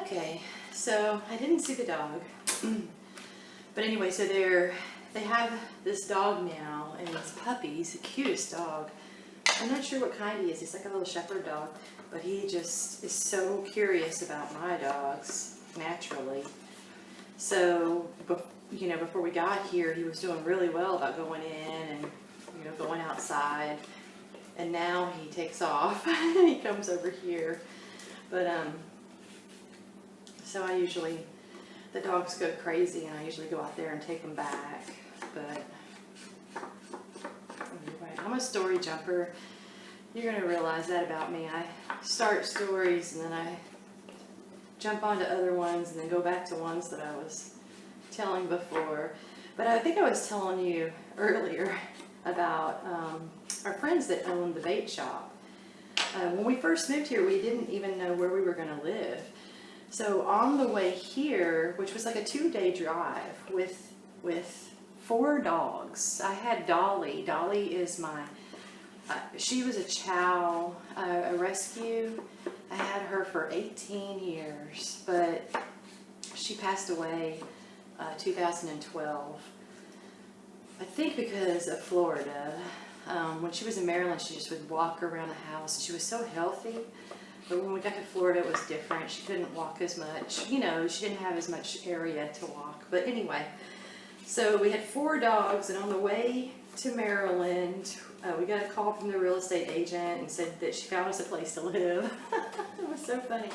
Okay, so I didn't see the dog, but anyway, so they have this dog now, and this puppy. He's the cutest dog. I'm not sure what kind he is. He's like a little shepherd dog, but he just is so curious about my dogs naturally. So, you know, before we got here, he was doing really well about going in and, you know, going outside. And now he takes off. He comes over here. But, so I usually, the dogs go crazy and I usually go out there and take them back. But anyway, I'm a story jumper. You're going to realize that about me. I start stories and then I jump onto other ones and then go back to ones that I was telling before. But I think I was telling you earlier about our friends that own the bait shop. When we first moved here, we didn't even know where we were going to live. So on the way here, which was like a 2-day drive with 4 dogs, I had Dolly. Dolly is my, she was a chow, a rescue. I had her for 18 years, but she passed away 2012. I think because of Florida. When she was in Maryland, she just would walk around the house. She was so healthy. But when we got to Florida, it was different. She couldn't walk as much. You know, she didn't have as much area to walk. But anyway, so we had 4 dogs, and on the way to Maryland, we got a call from the real estate agent and said that she found us a place to live. It was so funny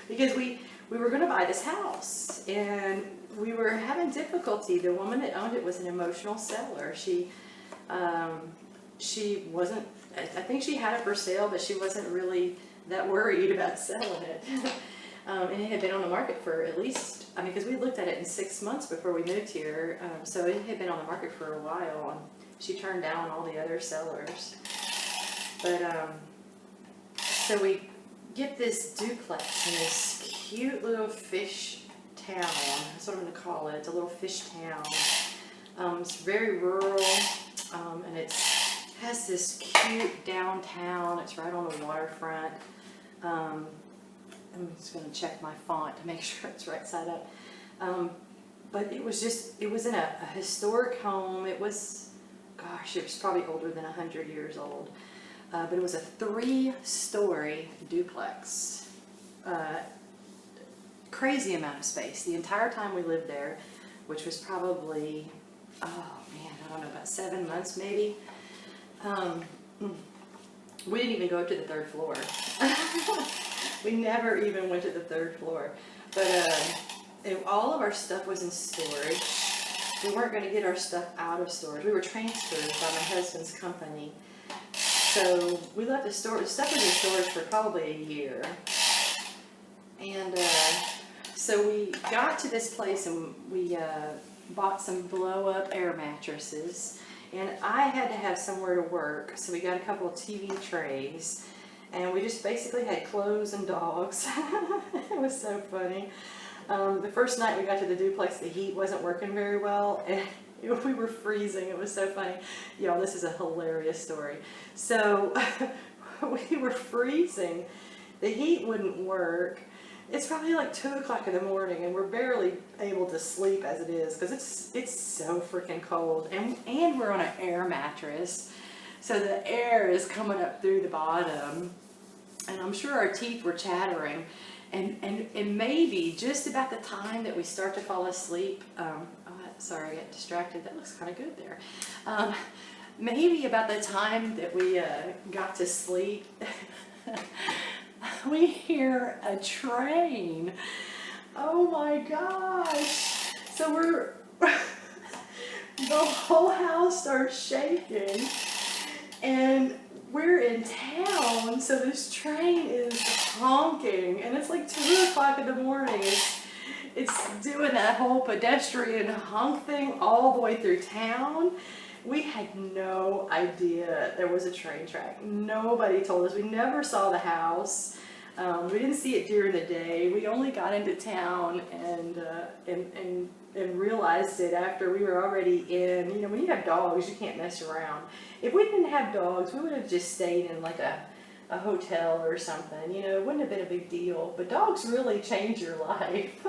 because we were going to buy this house, and we were having difficulty. The woman that owned it was an emotional seller. She wasn't, I think she had it for sale, but she wasn't really that worried about selling it. And it had been on the market for at least, I mean, because we looked at it in 6 months before we moved here. So it had been on the market for a while, and she turned down all the other sellers. But, so we get this duplex in this cute little fish town. That's what I'm going to call it. It's a little fish town. It's very rural, and it has this cute downtown. It's right on the waterfront. I'm just going to check my font to make sure it's right side up. But it was in a historic home. It was, gosh, it was probably older than 100 years old. But it was a 3-story duplex. Crazy amount of space. The entire time we lived there, which was probably, oh man, I don't know, about 7 months maybe. We didn't even go to the 3rd floor. We never even went to the 3rd floor. But all of our stuff was in storage. We weren't going to get our stuff out of storage. We were transferred by my husband's company. So we left the storage. The stuff was in storage for probably a year. And so we got to this place and we bought some blow-up air mattresses. And I had to have somewhere to work, so we got a couple of TV trays. And we just basically had clothes and dogs. It was so funny. The first night we got to the duplex, the heat wasn't working very well, and we were freezing. It was so funny. Y'all, this is a hilarious story. So we were freezing. The heat wouldn't work. It's probably like 2 o'clock in the morning, and we're barely able to sleep as it is because it's so freaking cold. And we're on an air mattress, so the air is coming up through the bottom, and I'm sure our teeth were chattering. And maybe just about the time that we start to fall asleep, sorry, I got distracted. That looks kind of good there. Maybe about the time that we got to sleep, we hear a train. Oh my gosh. So the whole house starts shaking, and we're in town, so this train is honking, and it's like 2 o'clock in the morning. It's doing that whole pedestrian honk thing all the way through town. We had no idea there was a train track. Nobody told us. We never saw the house. We didn't see it during the day. We only got into town and realized it after we were already in. You know, when you have dogs, you can't mess around. If we didn't have dogs, we would have just stayed in like a hotel or something, you know, it wouldn't have been a big deal. But dogs really change your life.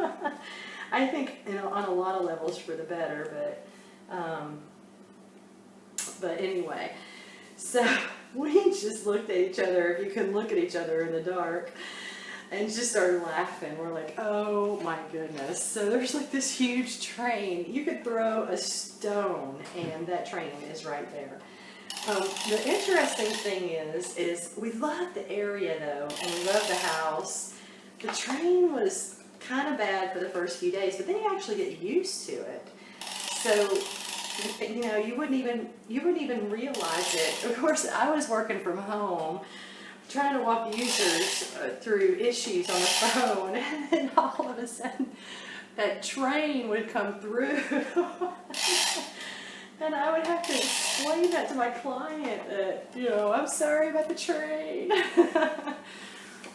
I think, you know, on a lot of levels for the better, but anyway, so we just looked at each other, if you couldn't look at each other in the dark, and just started laughing. We're like, oh my goodness. So there's like this huge train. You could throw a stone and that train is right there. The interesting thing is we love the area though, and we love the house. The train was kind of bad for the first few days, but then you actually get used to it. So, you know, you wouldn't even realize it. Of course, I was working from home, trying to walk users through issues on the phone, and then all of a sudden, that train would come through. And I would have to explain that to my client that, you know, I'm sorry about the train.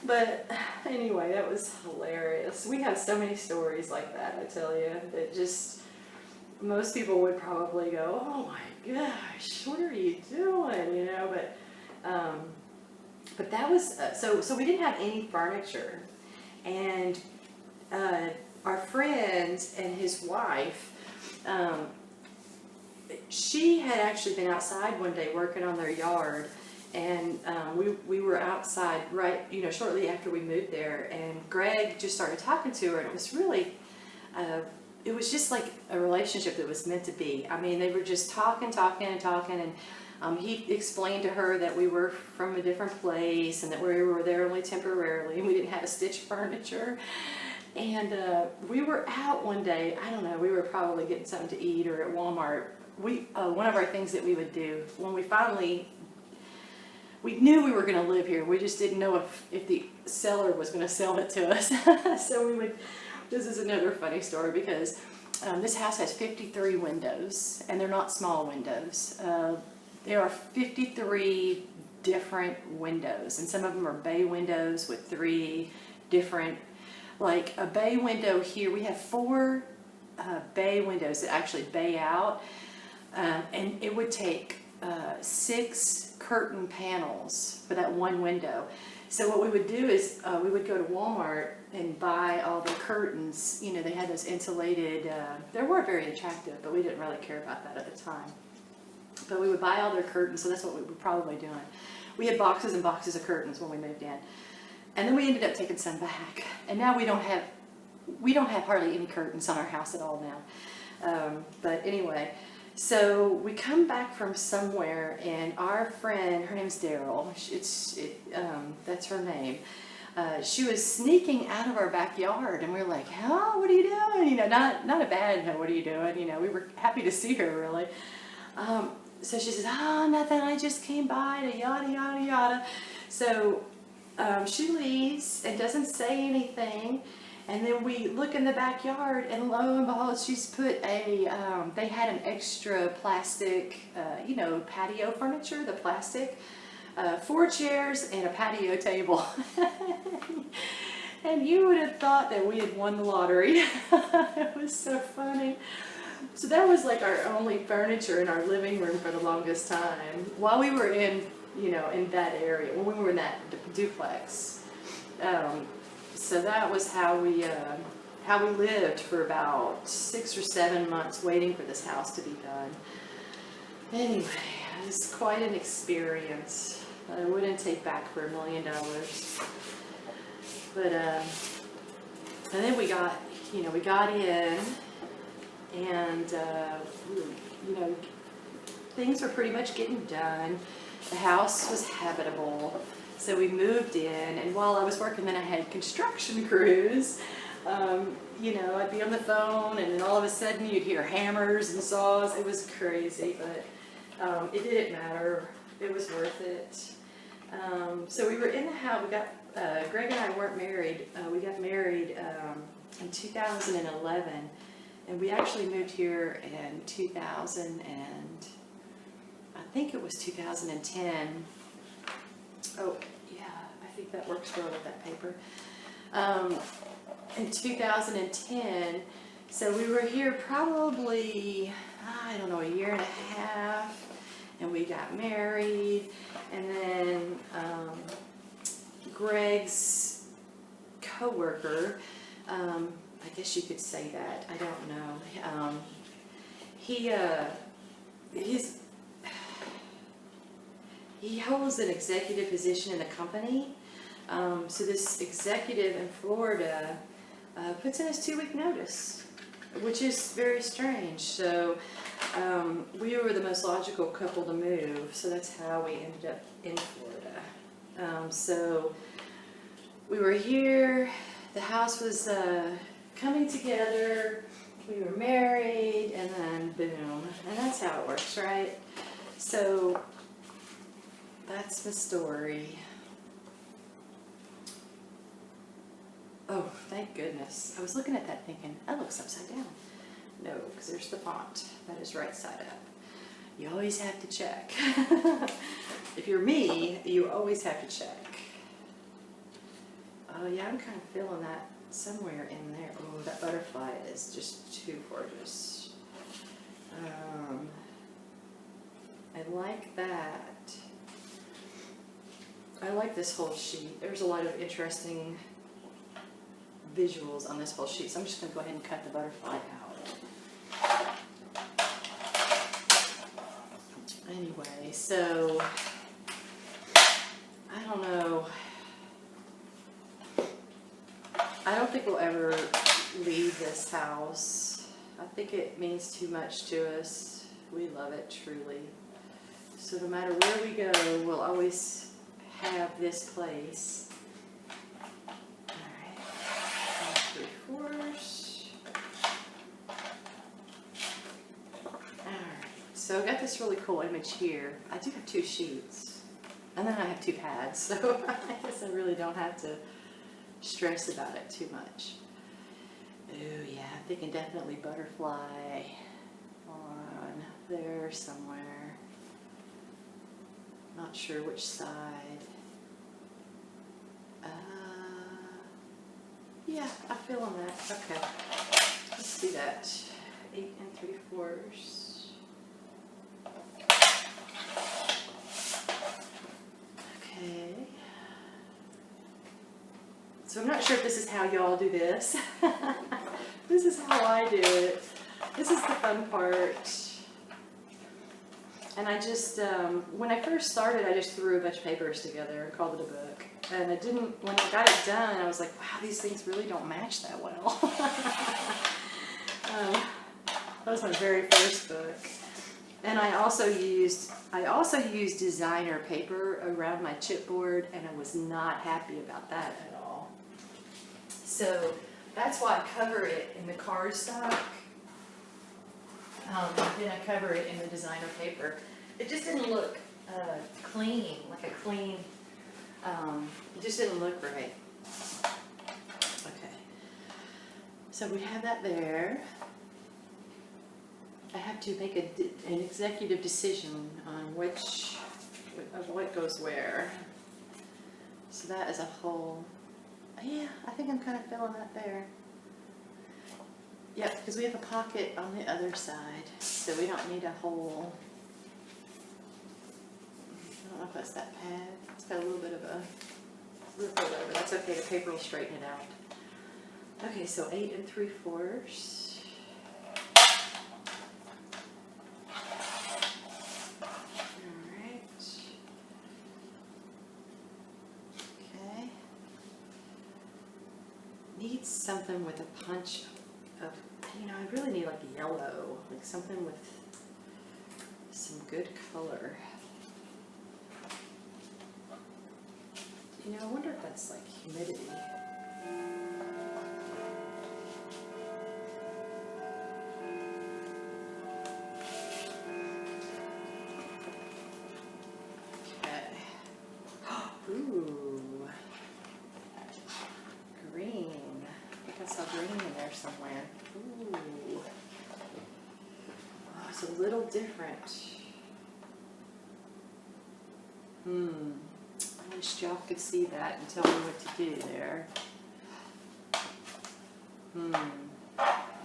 But anyway, that was hilarious. We have so many stories like that, I tell you, that just, most people would probably go, oh my gosh, what are you doing, you know, but that was, so we didn't have any furniture, and our friend and his wife, she had actually been outside one day working on their yard, and we were outside right, you know, shortly after we moved there, and Greg just started talking to her, and it was really, it was just like a relationship that was meant to be. I mean, they were just talking, and he explained to her that we were from a different place, and that we were there only temporarily, and we didn't have a stitch finishing. And we were out one day, I don't know, we were probably getting something to eat or at Walmart. One of our things that we would do when we knew we were going to live here, we just didn't know if the seller was going to sell it to us. So this is another funny story, because this house has 53 windows, and they're not small windows. There are 53 different windows, and some of them are bay windows with 3 different, like a bay window here. We have 4 bay windows that actually bay out, and it would take 6 curtain panels for that one window. So what we would do is we would go to Walmart and buy all the curtains. You know, they had those insulated, they weren't very attractive, but we didn't really care about that at the time. But we would buy all their curtains, so that's what we were probably doing. We had boxes and boxes of curtains when we moved in. And then we ended up taking some back. And now we don't have hardly any curtains on our house at all now. But anyway, so we come back from somewhere, and our friend, her name's Daryl, that's her name. She was sneaking out of our backyard, and we were like, "Oh, what are you doing?" You know, not a bad, "No, what are you doing?" You know, we were happy to see her, really. So she says, "Oh, nothing, I just came by to yada, yada, yada." So she leaves and doesn't say anything. And then we look in the backyard, and lo and behold, she's put they had an extra plastic, you know, patio furniture, the plastic, 4 chairs and a patio table. And you would have thought that we had won the lottery. It was so funny. So that was like our only furniture in our living room for the longest time, while we were in, you know, in that area, when we were in that duplex. So that was how we lived for about 6 or 7 months, waiting for this house to be done. Anyway, it was quite an experience. I wouldn't take back for $1 million. But and then we got in, and you know, things were pretty much getting done. The house was habitable. So we moved in, and while I was working, then I had construction crews. You know, I'd be on the phone, and then all of a sudden you'd hear hammers and saws. It was crazy, but it didn't matter. It was worth it. So we were in the house. We got Greg and I weren't married. We got married in 2011, and we actually moved here in 2000, and I think it was 2010. Oh, yeah, I think that works well with that paper. In 2010, so we were here probably, I don't know, 1.5 years, and we got married, and then Greg's co-worker, I guess you could say that, I don't know. He holds an executive position in the company. So this executive in Florida puts in his 2-week notice, which is very strange. So we were the most logical couple to move, so that's how we ended up in Florida. So we were here, the house was coming together, we were married, and then boom, and that's how it works, right? So that's the story. Oh, thank goodness. I was looking at that thinking, that looks upside down. No, because there's the font. That is right side up. You always have to check. If you're me, you always have to check. Oh yeah, I'm kind of feeling that somewhere in there. Oh, that butterfly is just too gorgeous. I like that. I like this whole sheet. There's a lot of interesting visuals on this whole sheet, so I'm just going to go ahead and cut the butterfly out. Anyway, so I don't know. I don't think we'll ever leave this house. I think it means too much to us. We love it truly. So no matter where we go, we'll always have this place. Alright, 3/4. Alright, so I got this really cool image here. I do have 2 sheets, and then I have 2 pads, so I guess I really don't have to stress about it too much. Oh yeah, I'm thinking definitely butterfly on there somewhere. Not sure which side. Yeah, I'm feeling that. Okay, let's do that. 8 3/4. Okay. So I'm not sure if this is how y'all do this. This is how I do it. This is the fun part. And I just, when I first started, I just threw a bunch of papers together and called it a book. And I didn't, when I got it done, I was like, wow, these things really don't match that well. That was my very first book. And I also used designer paper around my chipboard, and I was not happy about that at all. So that's why I cover it in the cardstock. Then I cover it in the designer paper. It just didn't look clean, like a clean, it just didn't look right. Okay, so we have that there. I have to make an executive decision on which of what goes where. So that is a whole, yeah, I think I'm kind of feeling that there. Yep, because we have a pocket on the other side, so we don't need a whole, I don't know if that's that pad. It's got a little bit of a ripple over. That's okay, the paper will straighten it out. Okay, so 8 3/4. Alright. Okay. Need something with a punch of, you know, I really need like a yellow, like something with some good color. You know, I wonder if that's like humidity. Okay. Ooh. Green. I think I saw green in there somewhere. Ooh. Oh, it's a little different. I wish y'all could see that and tell me what to do there.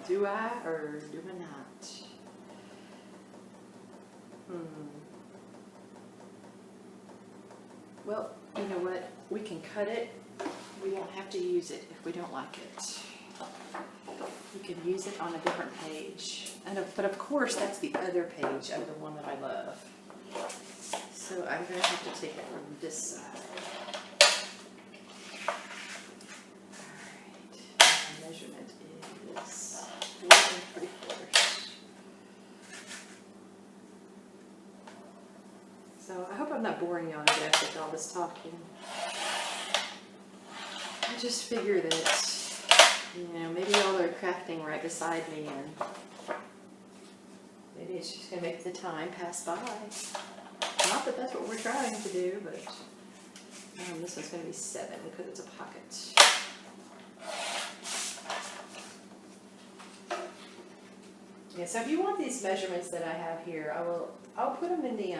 Do I or do I not? Well, you know what? We can cut it. We won't have to use it if we don't like it. We can use it on a different page. But of course, that's the other page of the one that I love. So I'm going to have to take it from this side. Alright, my measurement is 4 3/4. So I hope I'm not boring y'all to death with all this talking. I just figure that, you know, maybe y'all are crafting right beside me and maybe it's just going to make the time pass by. Not that that's what we're trying to do, but this one's going to be 7 because it's a pocket. Yeah, so if you want these measurements that I have here, I'll put them in the,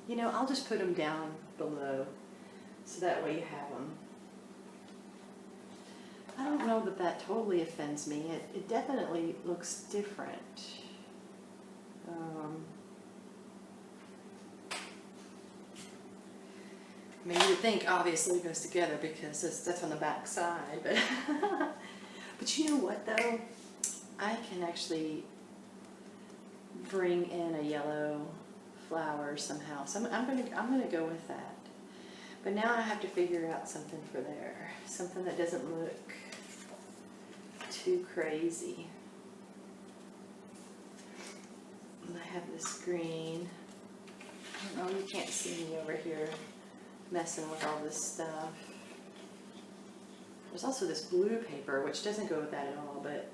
you know, I'll just put them down below so that way you have them. I don't know that that totally offends me. It definitely looks different. I mean, you would think obviously it goes together because that's on the back side, but but you know what though? I can actually bring in a yellow flower somehow. So I'm gonna go with that. But now I have to figure out something for there, something that doesn't look too crazy. And I have this green. I don't know, you can't see me over here messing with all this stuff. There's also this blue paper, which doesn't go with that at all, but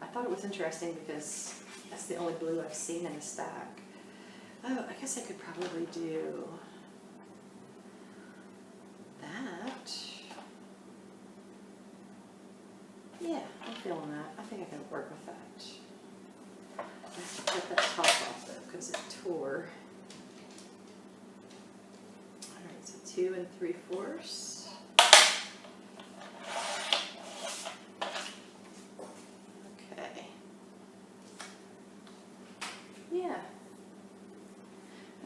I thought it was interesting because that's the only blue I've seen in the stack. Oh, I guess I could probably do that. Yeah, I'm feeling that. I think I can work with that. I have to cut that top off though because it tore. Alright, so 2 3/4. Okay. Yeah.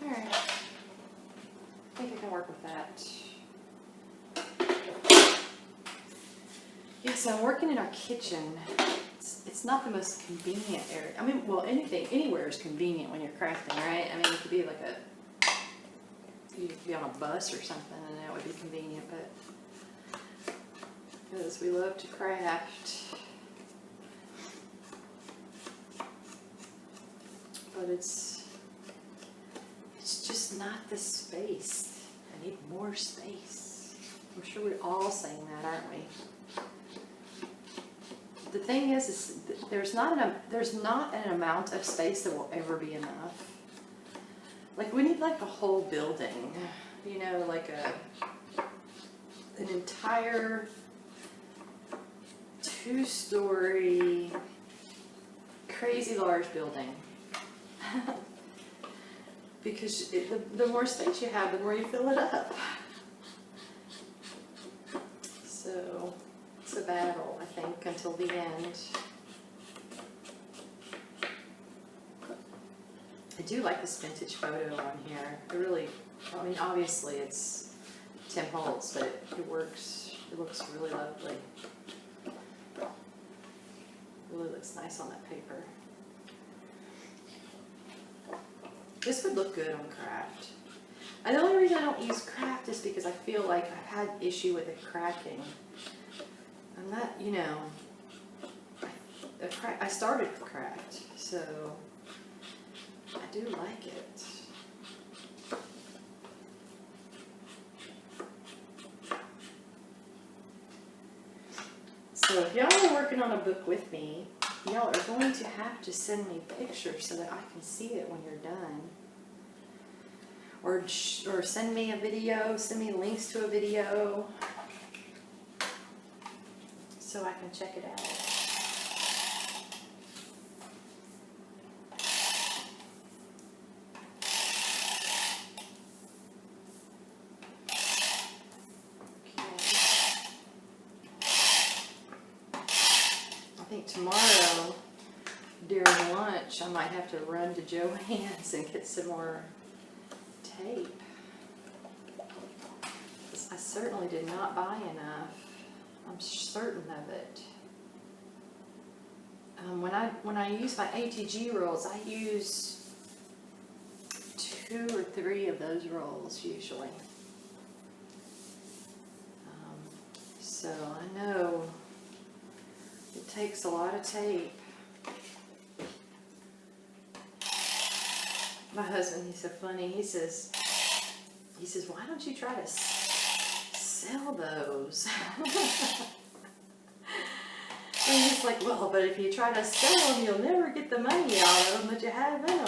Alright. I think I can work with that. Yeah, so I'm working in our kitchen. It's not the most convenient area. I mean, well, anywhere is convenient when you're crafting, right? I mean, it could be like you could be on a bus or something and that would be convenient, but because we love to craft. But it's just not the space. I need more space. I'm sure we're all saying that, aren't we? The thing is there's not an amount of space that will ever be enough. Like we need like a whole building, you know, like an entire 2-story crazy large building. Because the more space you have, the more you fill it up. So it's a battle, I think, until the end. I do like this vintage photo on here. I mean, obviously it's Tim Holtz, but it works. It looks really lovely. Really looks nice on that paper. This would look good on craft. And the only reason I don't use craft is because I feel like I've had issue with it cracking. And that, you know, I started with craft, so I do like it. So if y'all are working on a book with me, y'all are going to have to send me pictures so that I can see it when you're done. Or send me a video, send me links to a video so I can check it out. I think tomorrow during lunch I might have to run to Joann's and get some more tape. certainly did not buy enough. I'm certain of it. When I use my ATG rolls, I use 2 or 3 of those rolls usually. So I know it takes a lot of tape. My husband, he's so funny. He says, why don't you try to sell those? And he's like, well, but if you try to sell them, you'll never get the money out of them that you have in them.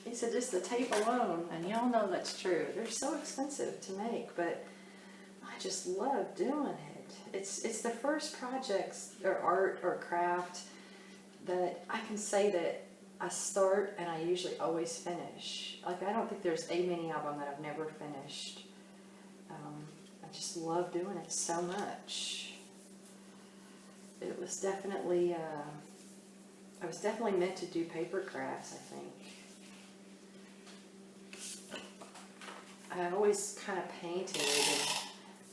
He said, just the tape alone. And y'all know that's true. They're so expensive to make, but I just love doing it. It's the first projects or art or craft that I can say that I start and I usually always finish. Like, I don't think there's a mini album that I've never finished. I just love doing it so much. It was definitely, I was definitely meant to do paper crafts, I think. I always kind of painted and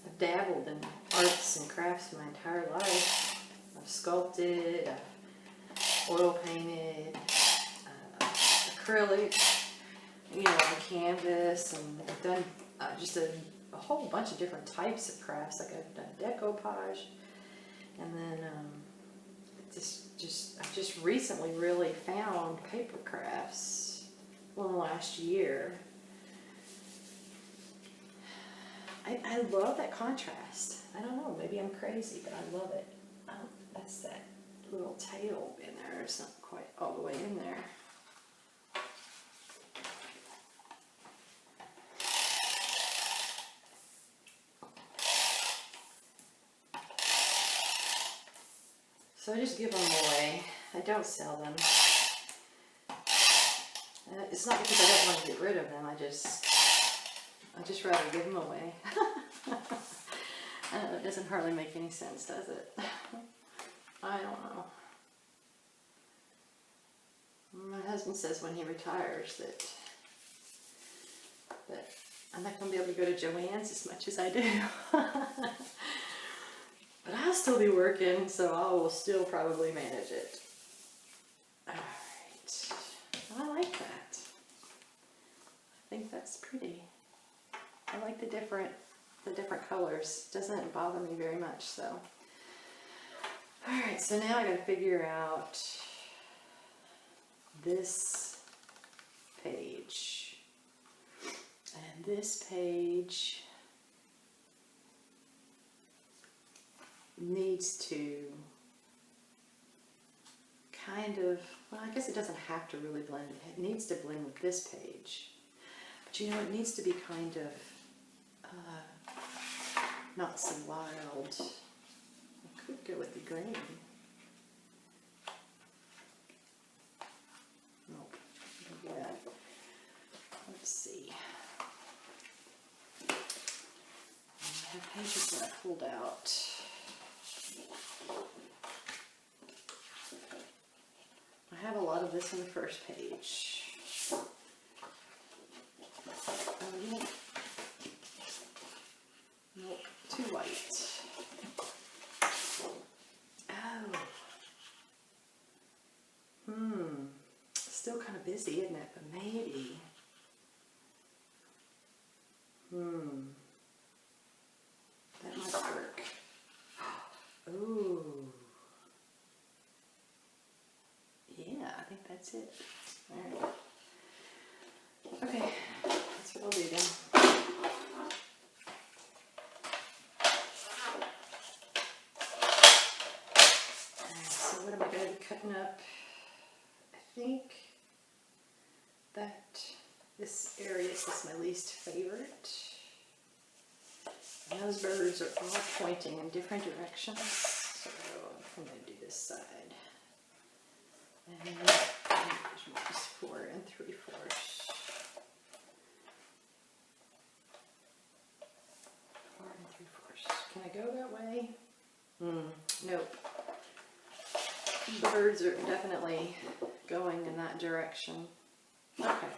I've dabbled in arts and crafts my entire life. I've sculpted, I've oil painted, acrylic, on canvas, and I've done just a whole bunch of different types of crafts. Like I've done decoupage, and then I've just recently really found paper crafts. Well, in the last year. I love that contrast. I don't know, maybe I'm crazy, but I love it. That's that little tail in there. It's not quite all the way in there. So I just give them away. I don't sell them. It's not because I don't want to get rid of them. I just rather give them away. It doesn't hardly make any sense, does it? I don't know. My husband says when he retires that I'm not going to be able to go to Joann's as much as I do. But I'll still be working, so I will still probably manage it. Alright. I like that. I think that's pretty. I like the different colors. It doesn't bother me very much, so. Alright, so now I gotta figure out this page. And this page needs to kind of, well, I guess it doesn't have to really blend. It needs to blend with this page. But it needs to be kind of not so wild. I could go with the green. Nope. Yeah. Let's see. I have pages that I pulled out. I have a lot of this on the first page. Nope, too white. Oh. Still kind of busy, isn't it? But maybe. That might work. Ooh. Yeah, I think that's it. Alright. Okay, that's what I'll do then. So what am I going to be cutting up? I think that this area is my least favorite. And those birds are all pointing in different directions. So I'm going to do this side. And there's 4 3/4. Can I go that way? Nope. The birds are definitely going in that direction. Okay.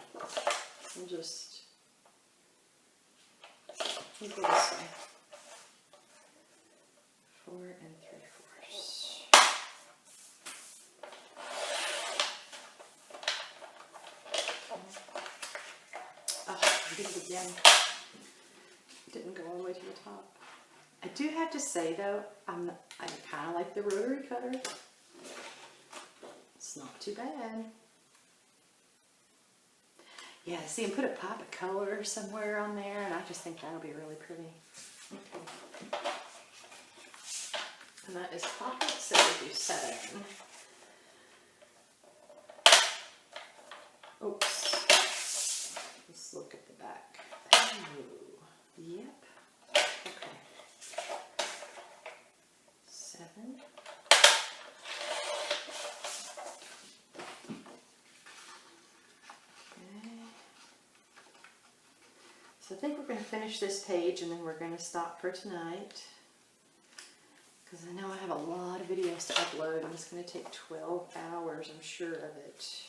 I'll just go this way. 3/4. Oh, I did it again. Didn't go all the way to the top. I do have to say though, I kind of like the rotary cutter. It's not too bad. Yeah, see, and put a pop of color somewhere on there, and I just think that'll be really pretty. Okay. And that is pocket 77. Oops. Let's look at the back. Oh, yep. Okay. 7. So I think we're going to finish this page and then we're going to stop for tonight. Because I know I have a lot of videos to upload and it's going to take 12 hours, I'm sure of it.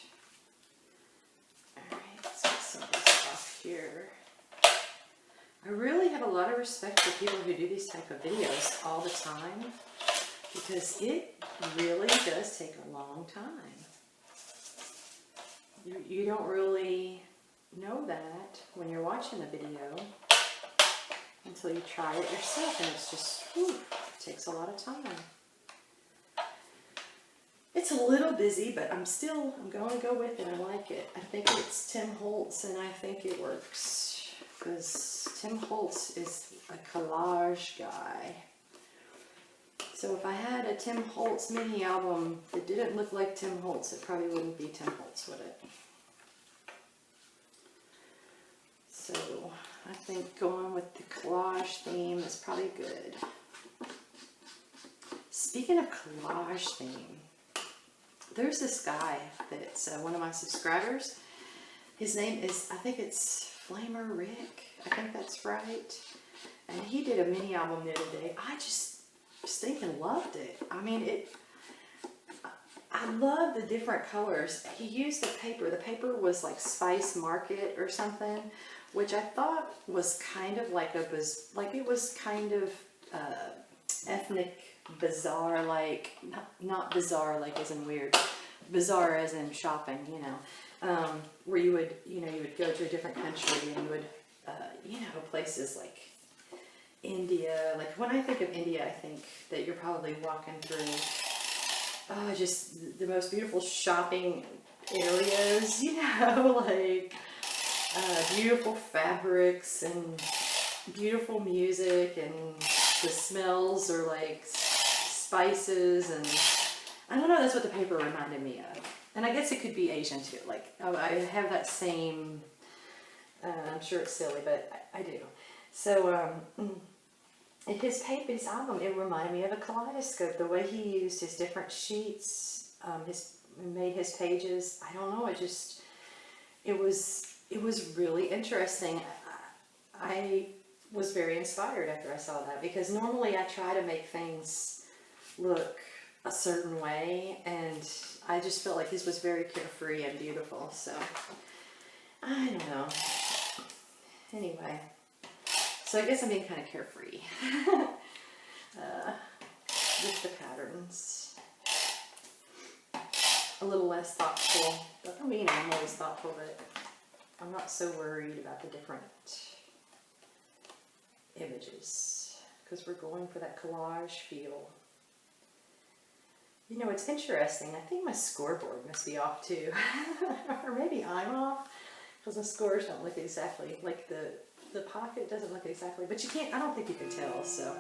Alright, let's get some of this off here. I really have a lot of respect for people who do these type of videos all the time. Because it really does take a long time. You don't really know that when you're watching the video until you try it yourself, and it's just, whew, it takes a lot of time. It's a little busy, but I'm going to go with it. I like it. I think it's Tim Holtz, and I think it works because Tim Holtz is a collage guy. So if I had a Tim Holtz mini album that didn't look like Tim Holtz, it probably wouldn't be Tim Holtz, would it? So I think going with the collage theme is probably good. Speaking of collage theme, there's this guy that's one of my subscribers. His name is, I think it's Flamer Rick. I think that's right. And he did a mini album the other day. I just stinking loved it. I mean, I love the different colors. He used the paper. The paper was like Spice Market or something, which I thought was kind of like it was kind of ethnic bazaar, like not bizarre like as in weird, bizarre as in shopping, you know, where you would go to a different country and you would, places like India. Like when I think of India, I think that you're probably walking through just the most beautiful shopping areas, like beautiful fabrics and beautiful music, and the smells are like spices, and I don't know, that's what the paper reminded me of. And I guess it could be Asian too. Like I have that same, I'm sure it's silly, but I do. So his album, it reminded me of a kaleidoscope. The way he used his different sheets, made his pages. I don't know. It was really interesting. I was very inspired after I saw that, because normally I try to make things look a certain way, and I just felt like his was very carefree and beautiful. So I don't know. Anyway. So I guess I'm being kind of carefree with the patterns. A little less thoughtful. I mean, I'm always thoughtful, but I'm not so worried about the different images because we're going for that collage feel. You know, it's interesting. I think my scoreboard must be off too. Or maybe I'm off because the scores don't look exactly like the pocket doesn't look exactly, but you can't, I don't think you can tell, so.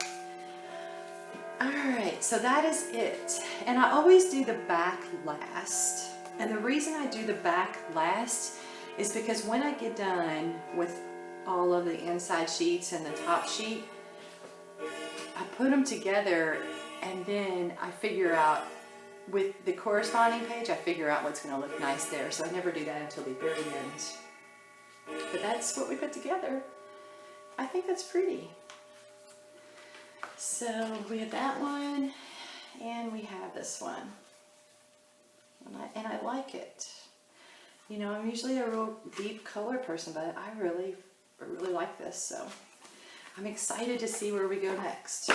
Alright, so that is it. And I always do the back last. And the reason I do the back last is because when I get done with all of the inside sheets and the top sheet, I put them together and then I figure out, with the corresponding page, I figure out what's going to look nice there. So I never do that until the very end. But that's what we put together. I think that's pretty. So we have that one, and we have this one, and I like it. You know, I'm usually a real deep color person, but I really like this. So I'm excited to see where we go next.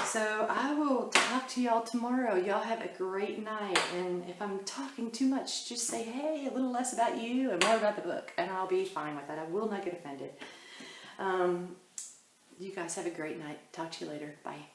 So I will talk to y'all tomorrow. Y'all have a great night. And if I'm talking too much, just say, hey, a little less about you and more about the book. And I'll be fine with that. I will not get offended. You guys have a great night. Talk to you later. Bye.